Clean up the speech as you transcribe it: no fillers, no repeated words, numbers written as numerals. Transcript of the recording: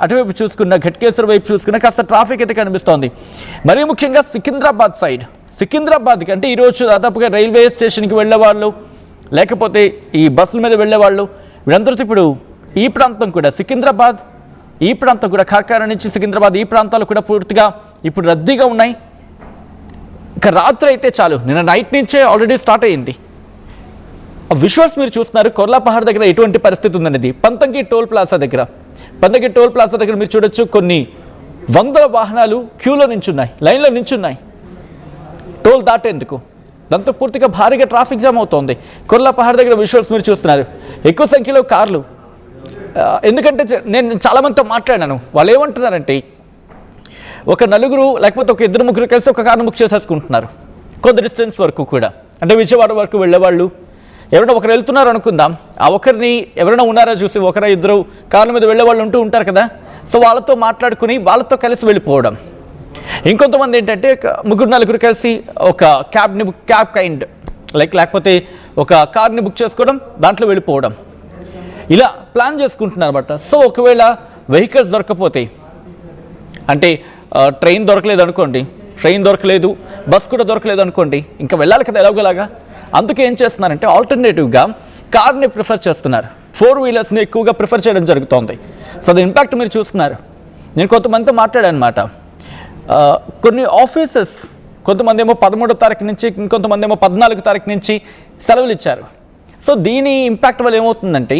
అటువైపు చూసుకున్న ఘట్కేశ్వర వైపు చూసుకున్న కాస్త ట్రాఫిక్ అయితే కనిపిస్తోంది. మరీ ముఖ్యంగా సికింద్రాబాద్ సైడ్, సికింద్రాబాద్కి అంటే ఈరోజు దాదాపుగా రైల్వే స్టేషన్కి వెళ్ళేవాళ్ళు, లేకపోతే ఈ బస్సుల మీద వెళ్ళేవాళ్ళు, వీళ్ళందరితో ఇప్పుడు ఈ ప్రాంతం కూడా సికింద్రాబాద్, ఈ ప్రాంతం కూడా కార్ఖానా నుంచి సికింద్రాబాద్ ఈ ప్రాంతాలు కూడా పూర్తిగా ఇప్పుడు రద్దీగా ఉన్నాయి. ఇక రాత్రి అయితే చాలు, నిన్న నైట్ నుంచే ఆల్రెడీ స్టార్ట్ అయ్యింది. విజువల్స్ మీరు చూస్తున్నారు, కొర్లాపహాడ్ దగ్గర ఎటువంటి పరిస్థితి ఉందనేది. పంతంగి టోల్ ప్లాజా దగ్గర మీరు చూడొచ్చు, కొన్ని వందల వాహనాలు క్యూలో నించున్నాయి, లైన్లో నించున్నాయి టోల్ దాటేందుకు. దాంతో పూర్తిగా భారీగా ట్రాఫిక్ జామ్ అవుతోంది. కొర్లాపహాడ్ దగ్గర విజువల్స్ మీరు చూస్తున్నారు, ఎక్కువ సంఖ్యలో కార్లు. ఎందుకంటే నేను చాలామందితో మాట్లాడాను, వాళ్ళు ఏమంటున్నారంటే ఒక నలుగురు లేకపోతే ఒక ఇద్దరు ముగ్గురు కలిసి ఒక కార్ను బుక్ చేసేసుకుంటున్నారు కొంత డిస్టెన్స్ వరకు కూడా. అంటే విజయవాడ వరకు వెళ్ళేవాళ్ళు, ఎవరైనా ఒకరు వెళ్తున్నారు అనుకుందాం, ఆ ఒకరిని ఎవరైనా ఉన్నారో చూసి ఒకరు ఇద్దరు కార్ల మీద వెళ్ళేవాళ్ళు ఉంటారు కదా, సో వాళ్ళతో మాట్లాడుకుని వాళ్ళతో కలిసి వెళ్ళిపోవడం. ఇంకొంతమంది ఏంటంటే ముగ్గురు నలుగురు కలిసి ఒక క్యాబ్ కైండ్ లేకపోతే ఒక కార్ని బుక్ చేసుకోవడం, దాంట్లో వెళ్ళిపోవడం, ఇలా ప్లాన్ చేసుకుంటున్నారు అన్నమాట. సో ఒకవేళ వెహికల్స్ దొరకపోతే, అంటే ట్రైన్ దొరకలేదు, బస్ కూడా దొరకలేదు అనుకోండి, ఇంకా వెళ్ళాలి కదా ఎలాగోలాగా. అందుకే ఏం చేస్తున్నారంటే ఆల్టర్నేటివ్గా కార్ని ప్రిఫర్ చేస్తున్నారు, 4 వీలర్స్ని ఎక్కువగా ప్రిఫర్ చేయడం జరుగుతోంది. సో అది ఇంపాక్ట్ మీరు చూస్తున్నారు. నేను కొంతమందితో మాట్లాడాను అనమాట. కొన్ని ఆఫీసెస్, కొంతమంది ఏమో 13వ తారీఖు నుంచి, ఇంకొంతమంది ఏమో 14వ తారీఖు నుంచి సెలవులు ఇచ్చారు. సో దీని ఇంపాక్ట్ వల్ల ఏమవుతుందంటే